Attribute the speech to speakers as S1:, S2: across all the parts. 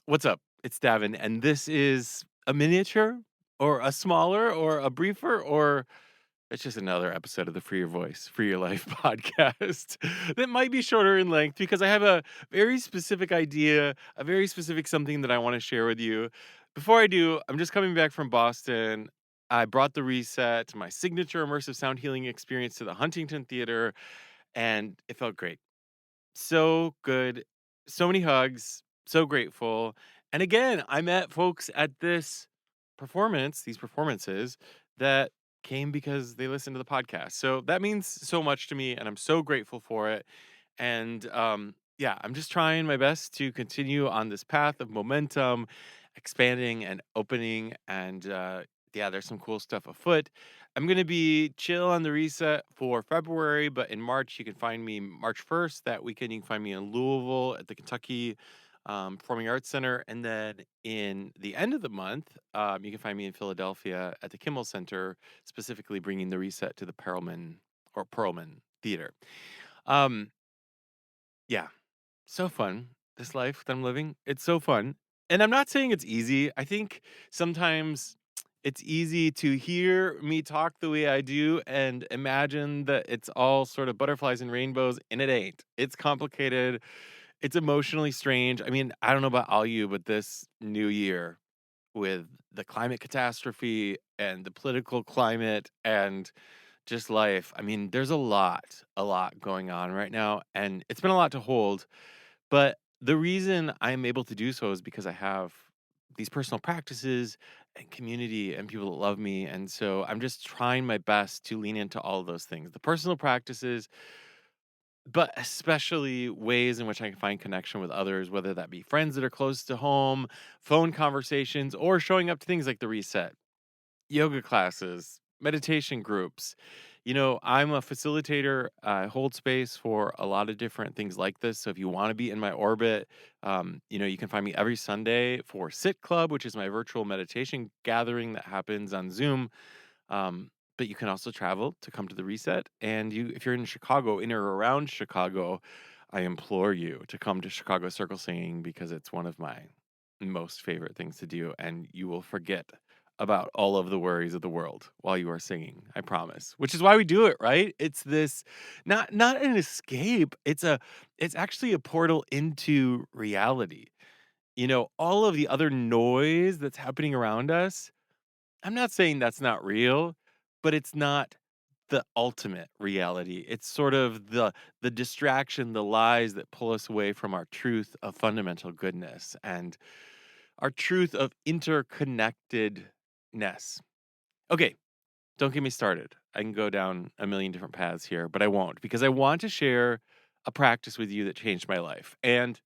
S1: What's up? It's Davin, and this is a miniature or a smaller or a briefer or it's just another episode of the Free Your Voice, Free Your Life podcast that might be shorter in length because I have a very specific idea, a very specific something that I want to share with you. Before I do, I'm just coming back from Boston. I brought the reset, my signature immersive sound healing experience to the Huntington Theater, and it felt great. So good. So many hugs. So grateful. And again, I met folks at these performances that came because they listened to the podcast. So that means so much to me and I'm so grateful for it. And yeah, I'm just trying my best to continue on this path of momentum, expanding and opening. And yeah, there's some cool stuff afoot. I'm going to be chill on the reset for February, but in March, you can find me March 1st. That weekend, you can find me in Louisville at the Kentucky Performing Arts Center. And then in the end of the month, you can find me in Philadelphia at the Kimmel Center, specifically bringing the reset to the Perlman Theater. Um, yeah, so fun. This life that I'm living, it's so fun. And I'm not saying it's easy. I think sometimes it's easy to hear me talk the way I do and imagine that it's all sort of butterflies and rainbows, and it ain't. It's complicated. It's emotionally strange. I mean, I don't know about all you, but this new year with the climate catastrophe and the political climate and just life, I mean, there's a lot going on right now, and it's been a lot to hold. But the reason I'm able to do so is because I have these personal practices and community and people that love me. And so I'm just trying my best to lean into all of those things, the personal practices, but especially ways in which I can find connection with others, whether that be friends that are close to home, phone conversations, or showing up to things like the reset, yoga classes, meditation groups. I'm a facilitator. I hold space for a lot of different things like this. So if you want to be in my orbit, you can find me every Sunday for Sit Club, which is my virtual meditation gathering that happens on Zoom. But you can also travel to come to the reset. And if you're in Chicago, in or around Chicago, I implore you to come to Chicago Circle Singing because it's one of my most favorite things to do. And you will forget about all of the worries of the world while you are singing. I promise. Which is why we do it, right? It's this not an escape. It's actually a portal into reality. All of the other noise that's happening around us, I'm not saying that's not real, but it's not the ultimate reality. It's sort of the distraction, the lies that pull us away from our truth of fundamental goodness and our truth of interconnectedness. Okay, don't get me started. I can go down a million different paths here, but I won't because I want to share a practice with you that changed my life. And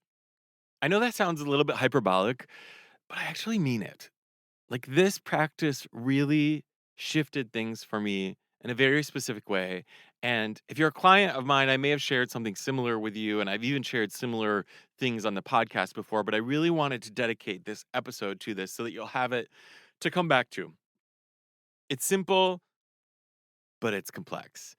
S1: I know that sounds a little bit hyperbolic, but I actually mean it. Like this practice really shifted things for me in a very specific way. And if you're a client of mine, I may have shared something similar with you, and I've even shared similar things on the podcast before, but I really wanted to dedicate this episode to this so that you'll have it to come back to. It's simple, but it's complex.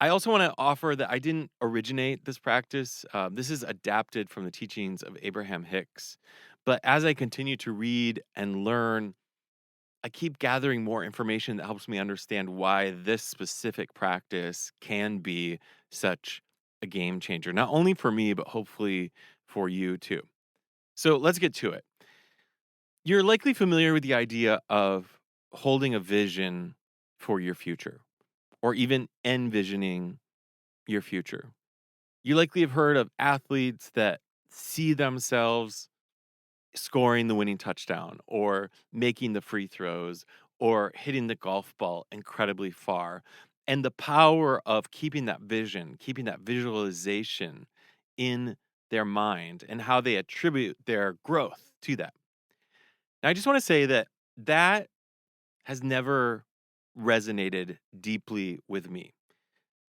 S1: I also want to offer that I didn't originate this practice. This is adapted from the teachings of Abraham Hicks. But as I continue to read and learn, I keep gathering more information that helps me understand why this specific practice can be such a game changer, not only for me, but hopefully for you too. So let's get to it. You're likely familiar with the idea of holding a vision for your future or even envisioning your future. You likely have heard of athletes that see themselves scoring the winning touchdown or making the free throws or hitting the golf ball incredibly far. And the power of keeping that vision, keeping that visualization in their mind and how they attribute their growth to that. Now, I just want to say that that has never resonated deeply with me.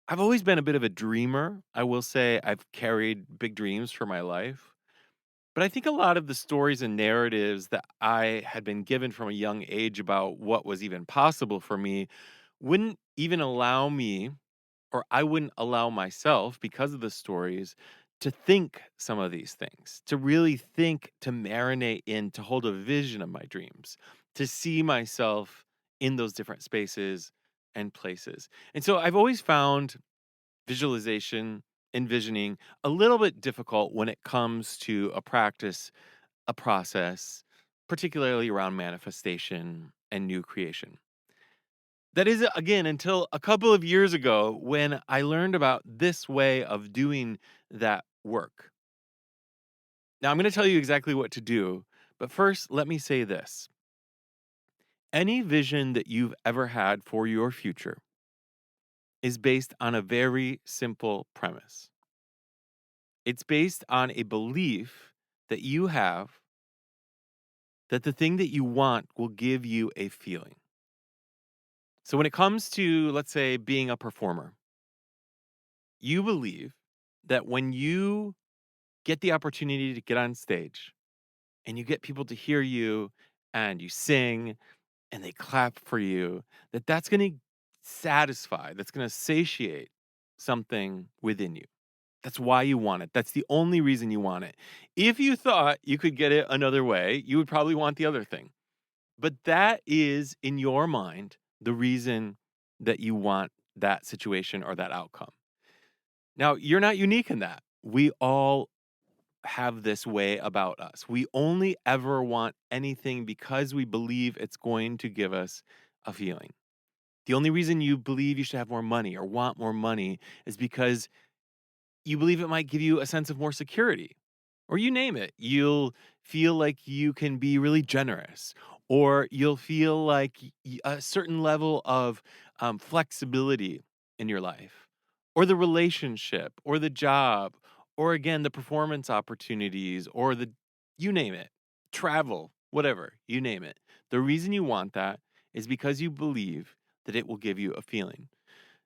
S1: I've always been a bit of a dreamer. I will say I've carried big dreams for my life. But I think a lot of the stories and narratives that I had been given from a young age about what was even possible for me wouldn't even allow me, or I wouldn't allow myself, because of the stories, to think some of these things, to really think, to marinate in, to hold a vision of my dreams, to see myself in those different spaces and places. And so I've always found visualization, envisioning a little bit difficult when it comes to a practice, a process, particularly around manifestation and new creation. That is, again, until a couple of years ago when I learned about this way of doing that work. Now, I'm going to tell you exactly what to do, but first, let me say this. Any vision that you've ever had for your future is based on a very simple premise. It's based on a belief that you have that the thing that you want will give you a feeling. So, when it comes to, let's say, being a performer, you believe that when you get the opportunity to get on stage and you get people to hear you and you sing and they clap for you, that's going to satisfy, that's going to satiate something within you. That's why you want it. That's the only reason you want it. If you thought you could get it another way, you would probably want the other thing. But that is, in your mind, the reason that you want that situation or that outcome. Now, you're not unique in that. We all have this way about us. We only ever want anything because we believe it's going to give us a feeling. The only reason you believe you should have more money or want more money is because you believe it might give you a sense of more security, or you name it. You'll feel like you can be really generous, or you'll feel like a certain level of flexibility in your life, or the relationship, or the job, or again, the performance opportunities, or you name it, travel, whatever, you name it. The reason you want that is because you believe that it will give you a feeling.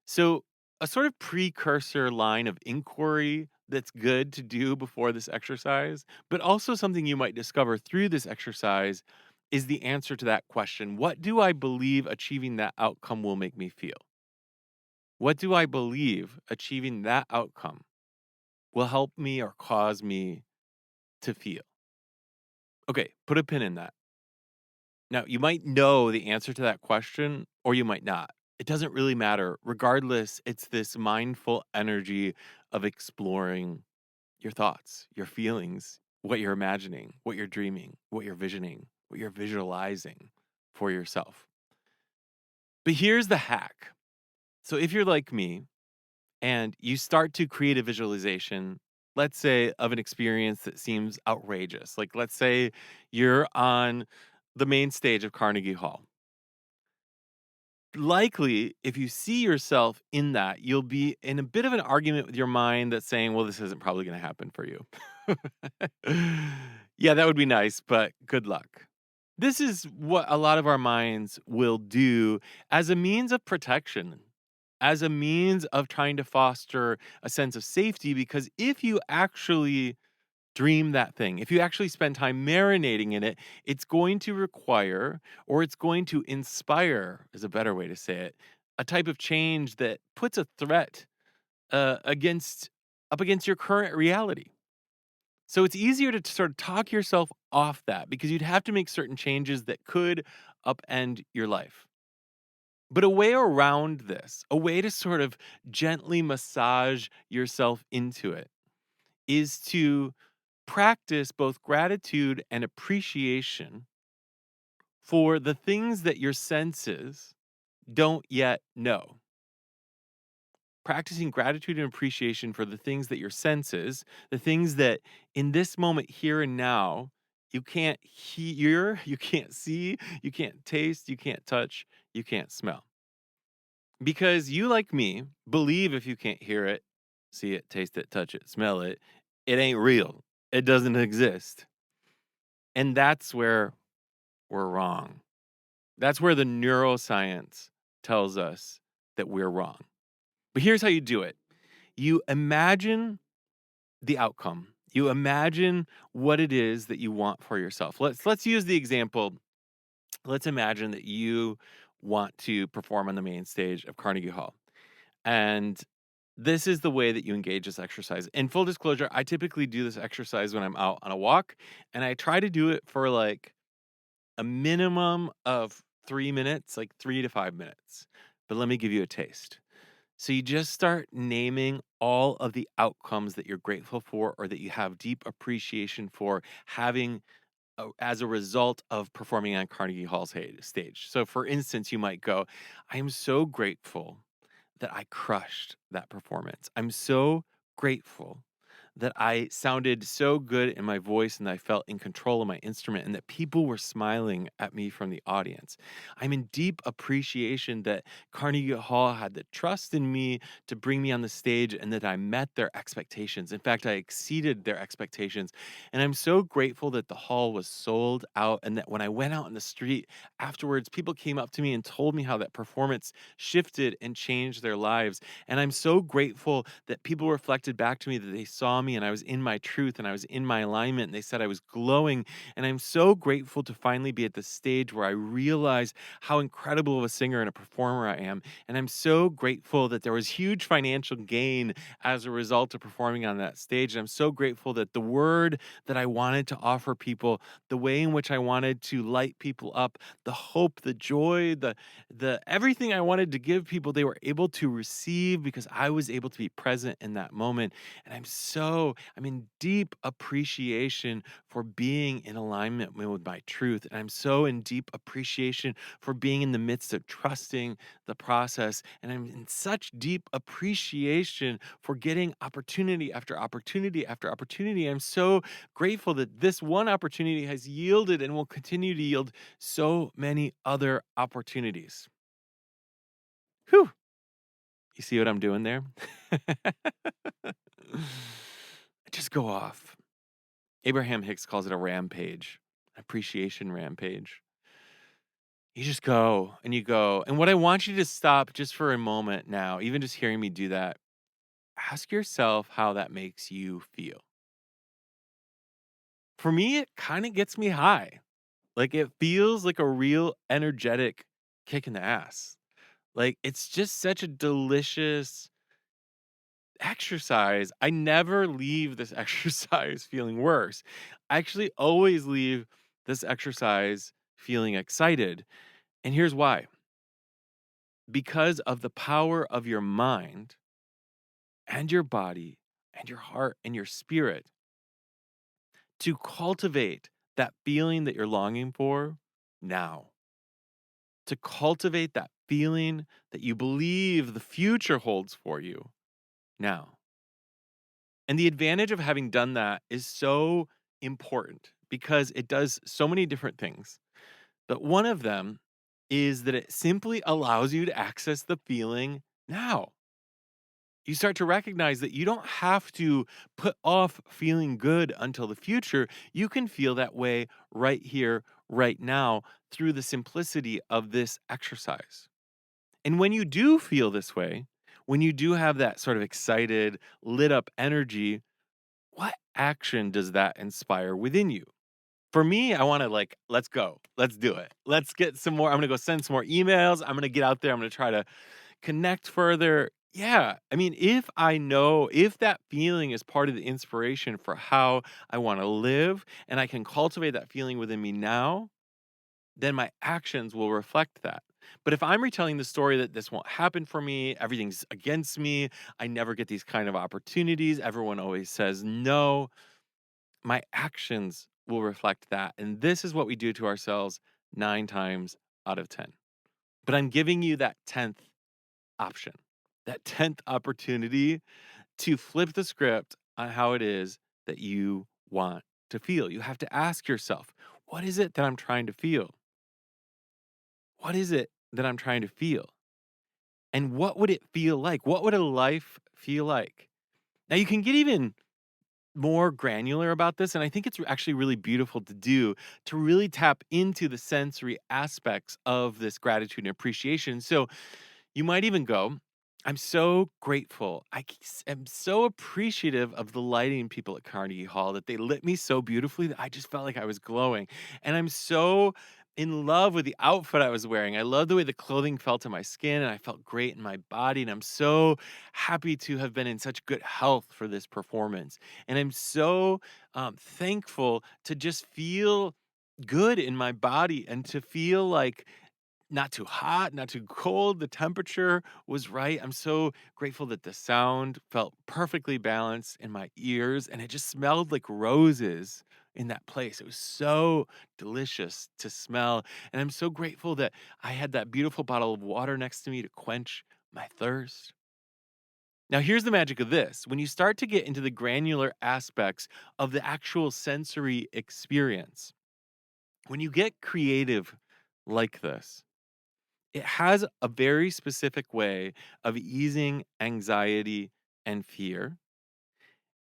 S1: So, a sort of precursor line of inquiry that's good to do before this exercise, but also something you might discover through this exercise is the answer to that question. What do I believe achieving that outcome will make me feel? What do I believe achieving that outcome will help me or cause me to feel? Okay, put a pin in that. Now, you might know the answer to that question or you might not. It doesn't really matter. Regardless, it's this mindful energy of exploring your thoughts, your feelings, what you're imagining, what you're dreaming, what you're visioning, what you're visualizing for yourself. But here's the hack. So if you're like me and you start to create a visualization, let's say of an experience that seems outrageous, like let's say you're on the main stage of Carnegie Hall. Likely, if you see yourself in that, you'll be in a bit of an argument with your mind that's saying, well, this isn't probably going to happen for you. Yeah, that would be nice, but good luck. This is what a lot of our minds will do as a means of protection, as a means of trying to foster a sense of safety. Because if you actually dream that thing, if you actually spend time marinating in it, it's going to require, or it's going to inspire, is a better way to say it, a type of change that puts a threat against up against your current reality. So it's easier to sort of talk yourself off that because you'd have to make certain changes that could upend your life. But a way around this, a way to sort of gently massage yourself into it, is to practice both gratitude and appreciation for the things that your senses don't yet know. Practicing gratitude and appreciation for the things that your senses, the things that in this moment, here and now, you can't hear, you can't see, you can't taste, you can't touch, you can't smell. Because you, like me, believe if you can't hear it, see it, taste it, touch it, smell it, it ain't real. It doesn't exist. And that's where we're wrong. That's where the neuroscience tells us that we're wrong. But here's how you do it. You imagine the outcome. You imagine what it is that you want for yourself. Let's use the example. Let's imagine that you want to perform on the main stage of Carnegie Hall. And This is the way that you engage this exercise. In full disclosure, I typically do this exercise when I'm out on a walk, and I try to do it for like a minimum of 3 minutes, like 3 to 5 minutes. But let me give you a taste. So you just start naming all of the outcomes that you're grateful for or that you have deep appreciation for having as a result of performing on Carnegie Hall's stage. So, for instance, you might go, I am so grateful that I crushed that performance. I'm so grateful that I sounded so good in my voice and I felt in control of my instrument and that people were smiling at me from the audience. I'm in deep appreciation that Carnegie Hall had the trust in me to bring me on the stage and that I met their expectations. In fact, I exceeded their expectations. And I'm so grateful that the hall was sold out and that when I went out in the street afterwards, people came up to me and told me how that performance shifted and changed their lives. And I'm so grateful that people reflected back to me that they saw me and I was in my truth and I was in my alignment and they said I was glowing. And I'm so grateful to finally be at the stage where I realize how incredible of a singer and a performer I am. And I'm so grateful that there was huge financial gain as a result of performing on that stage. And I'm so grateful that the word that I wanted to offer people, the way in which I wanted to light people up, the hope, the joy, the everything I wanted to give people, they were able to receive because I was able to be present in that moment. And I'm in deep appreciation for being in alignment with my truth. And I'm so in deep appreciation for being in the midst of trusting the process. And I'm in such deep appreciation for getting opportunity after opportunity after opportunity. I'm so grateful that this one opportunity has yielded and will continue to yield so many other opportunities. Whew. You see what I'm doing there? Just go off. Abraham Hicks calls it a rampage, appreciation rampage. You just go and you go. And what I want you to stop just for a moment now, even just hearing me do that, ask yourself how that makes you feel. For me, it kind of gets me high. Like it feels like a real energetic kick in the ass. Like it's just such a delicious exercise. I never leave this exercise feeling worse. I actually always leave this exercise feeling excited. And here's why: because of the power of your mind and your body and your heart and your spirit to cultivate that feeling that you're longing for now, to cultivate that feeling that you believe the future holds for you now. And the advantage of having done that is so important because it does so many different things. But one of them is that it simply allows you to access the feeling now. You start to recognize that you don't have to put off feeling good until the future. You can feel that way right here, right now, through the simplicity of this exercise. And when you do feel this way, when you do have that sort of excited, lit up energy, what action does that inspire within you? For me, I want to like, let's go. Let's do it. Let's get some more. I'm going to go send some more emails. I'm going to get out there. I'm going to try to connect further. Yeah. I mean, if I know, if that feeling is part of the inspiration for how I want to live and I can cultivate that feeling within me now, then my actions will reflect that. But if I'm retelling the story that this won't happen for me, everything's against me, I never get these kind of opportunities, everyone always says no, my actions will reflect that. And this is what we do to ourselves 9 times out of 10. But I'm giving you that 10th option, that 10th opportunity to flip the script on how it is that you want to feel. You have to ask yourself, what is it that I'm trying to feel? What is it that I'm trying to feel? And what would it feel like? What would a life feel like? Now, you can get even more granular about this, and I think it's actually really beautiful to do to really tap into the sensory aspects of this gratitude and appreciation. So, you might even go, I'm so grateful. Am so appreciative of the lighting people at Carnegie Hall that they lit me so beautifully that I just felt like I was glowing. And I'm so in love with the outfit I was wearing. I loved the way the clothing felt on my skin, and I felt great in my body. And I'm so happy to have been in such good health for this performance. And I'm so thankful to just feel good in my body and to feel like not too hot, not too cold. The temperature was right. I'm so grateful that the sound felt perfectly balanced in my ears and it just smelled like roses in that place. It was so delicious to smell. And I'm so grateful that I had that beautiful bottle of water next to me to quench my thirst. Now, here's the magic of this. When you start to get into the granular aspects of the actual sensory experience, when you get creative like this, it has a very specific way of easing anxiety and fear,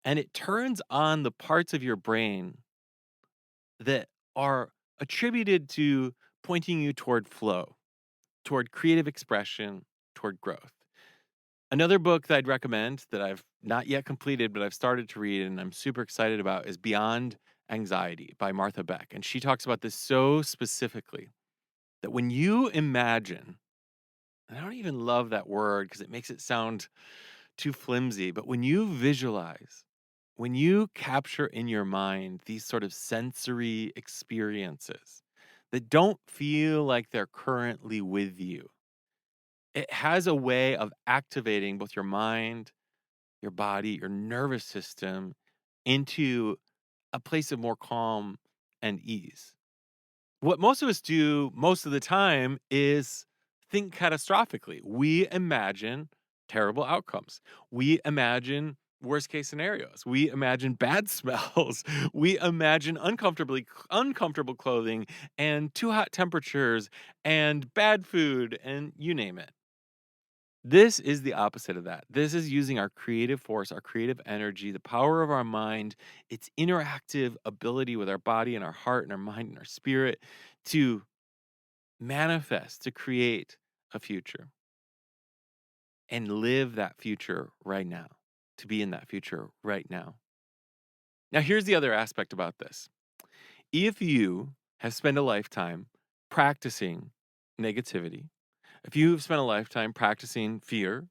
S1: and it turns on the parts of your brain that are attributed to pointing you toward flow, toward creative expression, toward growth. Another book that I'd recommend that I've not yet completed, but I've started to read and I'm super excited about is Beyond Anxiety by Martha Beck. And she talks about this so specifically that when you imagine, and I don't even love that word because it makes it sound too flimsy, but when you visualize, when you capture in your mind these sort of sensory experiences that don't feel like they're currently with you, it has a way of activating both your mind, your body, your nervous system into a place of more calm and ease. What most of us do most of the time is think catastrophically. We imagine terrible outcomes. We imagine worst case scenarios. We imagine bad smells. We imagine uncomfortable clothing and too hot temperatures and bad food and you name it. This is the opposite of that. This is using our creative force, our creative energy, the power of our mind, its interactive ability with our body and our heart and our mind and our spirit to manifest, to create a future and live that future right now, to be in that future right now. Now, here's the other aspect about this. If you have spent a lifetime practicing negativity, if you've spent a lifetime practicing fear,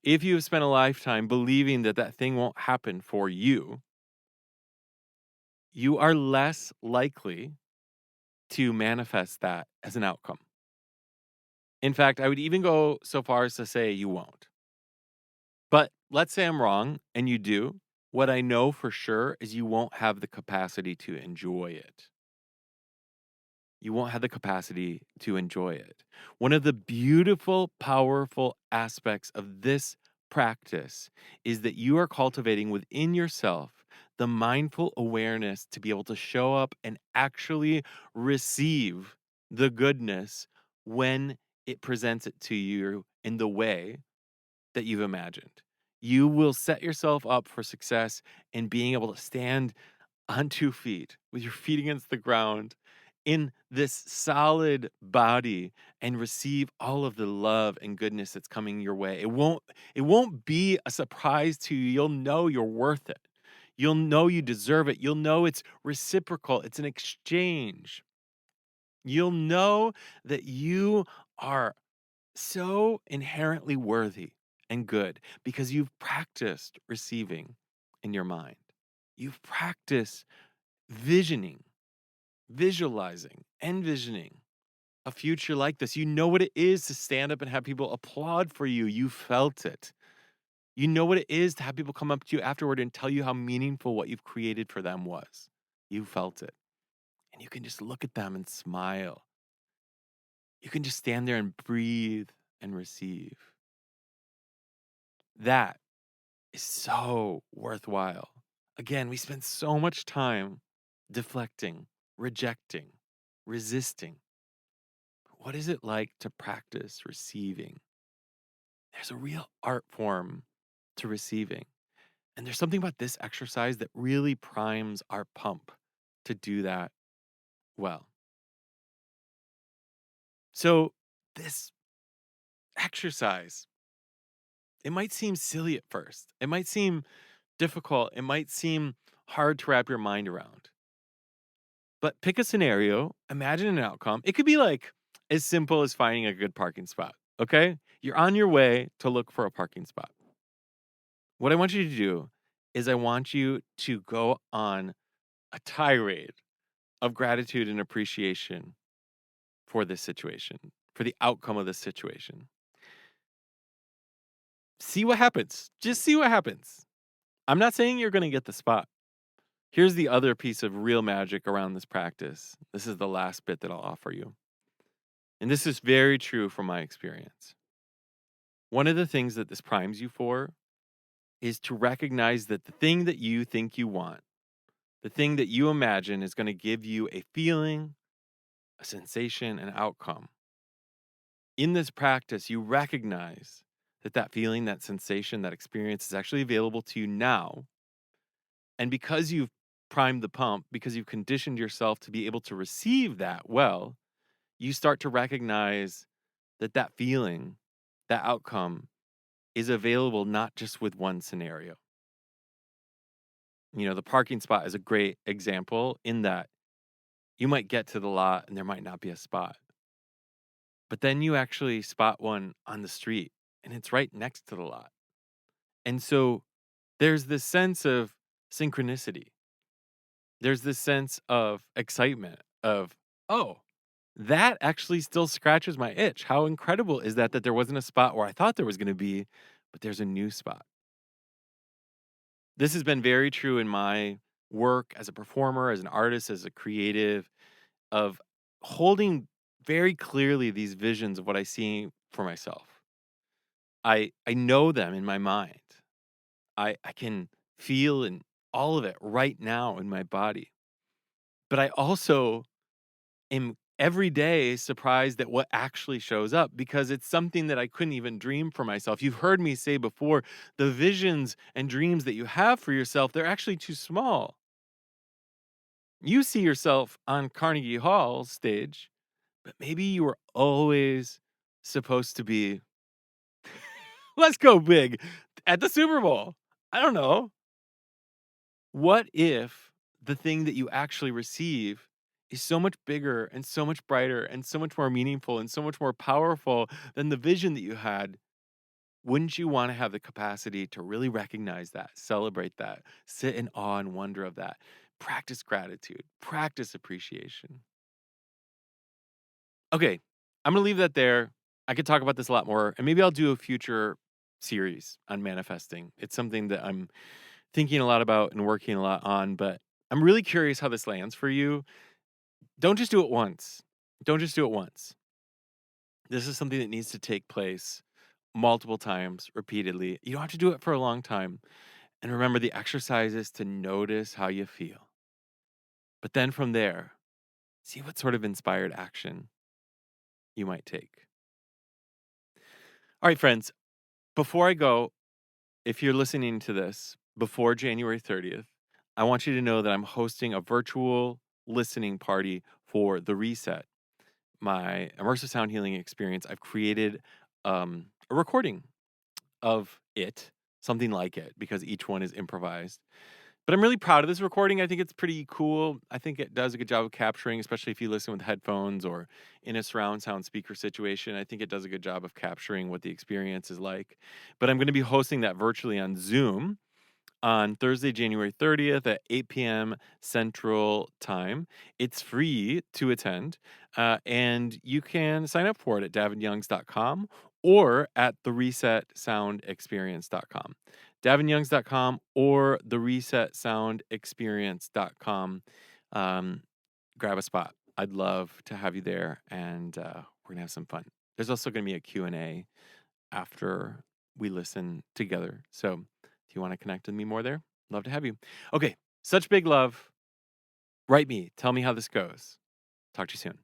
S1: if you've spent a lifetime believing that that thing won't happen for you, you are less likely to manifest that as an outcome. In fact, I would even go so far as to say you won't. But let's say I'm wrong and you do. What I know for sure is you won't have the capacity to enjoy it. You won't have the capacity to enjoy it. One of the beautiful, powerful aspects of this practice is that you are cultivating within yourself the mindful awareness to be able to show up and actually receive the goodness when it presents it to you in the way that you've imagined. You will set yourself up for success in being able to stand on 2 feet with your feet against the ground in this solid body and receive all of the love and goodness that's coming your way. It won't be a surprise to you. You'll know you're worth it. You'll know you deserve it. You'll know it's reciprocal. It's an exchange. You'll know that you are so inherently worthy and good because you've practiced receiving in your mind. You've practiced visioning, visualizing, envisioning a future like this. You know what it is to stand up and have people applaud for you. You felt it. You know what it is to have people come up to you afterward and tell you how meaningful what you've created for them was. You felt it. And you can just look at them and smile. You can just stand there and breathe and receive. That is so worthwhile. Again, we spend so much time deflecting, rejecting, resisting. What is it like to practice receiving? There's a real art form to receiving. And there's something about this exercise that really primes our pump to do that well. So, this exercise, it might seem silly at first. It might seem difficult. It might seem hard to wrap your mind around. But pick a scenario, imagine an outcome. It could be like as simple as finding a good parking spot. Okay. You're on your way to look for a parking spot. What I want you to do is I want you to go on a tirade of gratitude and appreciation for this situation, for the outcome of this situation. See what happens. Just see what happens. I'm not saying you're going to get the spot. Here's the other piece of real magic around this practice. This is the last bit that I'll offer you. And this is very true from my experience. One of the things that this primes you for is to recognize that the thing that you think you want, the thing that you imagine is going to give you a feeling, a sensation, an outcome. In this practice, you recognize that that feeling, that sensation, that experience is actually available to you now. And because you've primed the pump, because you've conditioned yourself to be able to receive that well, you start to recognize that that feeling, that outcome is available not just with one scenario. The parking spot is a great example in that you might get to the lot and there might not be a spot. But then you actually spot one on the street and it's right next to the lot. And so there's this sense of synchronicity. There's this sense of excitement of, oh, that actually still scratches my itch. How incredible is that there wasn't a spot where I thought there was going to be, but there's a new spot. This has been very true in my work as a performer, as an artist, as a creative, of holding very clearly these visions of what I see for myself. I know them in my mind. I can feel in all of it right now in my body. But I also am every day surprised at what actually shows up because it's something that I couldn't even dream for myself. You've heard me say before, the visions and dreams that you have for yourself, they're actually too small. You see yourself on Carnegie Hall stage, but maybe you were always supposed to be, let's go big, at the Super Bowl. I don't know. What if the thing that you actually receive is so much bigger and so much brighter and so much more meaningful and so much more powerful than the vision that you had? Wouldn't you want to have the capacity to really recognize that, celebrate that, sit in awe and wonder of that, practice gratitude, practice appreciation? Okay, I'm going to leave that there. I could talk about this a lot more, and maybe I'll do a future series on manifesting. It's something that I'm thinking a lot about and working a lot on, but I'm really curious how this lands for you. Don't just do it once. Don't just do it once. This is something that needs to take place multiple times, repeatedly. You don't have to do it for a long time. And remember, the exercise is to notice how you feel. But then from there, see what sort of inspired action you might take. All right, friends, before I go, if you're listening to this before January 30th, I want you to know that I'm hosting a virtual listening party for The Reset, my immersive sound healing experience. I've created a recording of it, something like it, because each one is improvised. But I'm really proud of this recording. I think it's pretty cool. I think it does a good job of capturing, especially if you listen with headphones or in a surround sound speaker situation. I think it does a good job of capturing what the experience is like. But I'm going to be hosting that virtually on Zoom on Thursday, January 30th at 8 p.m. Central Time. It's free to attend, and you can sign up for it at davinyoungs.com or at theresetsoundexperience.com. davinyoungs.com or theresetsoundexperience.com. Grab a spot. I'd love to have you there, and we're going to have some fun. There's also going to be a Q&A after we listen together. So if you want to connect with me more there, love to have you. Okay, such big love. Write me. Tell me how this goes. Talk to you soon.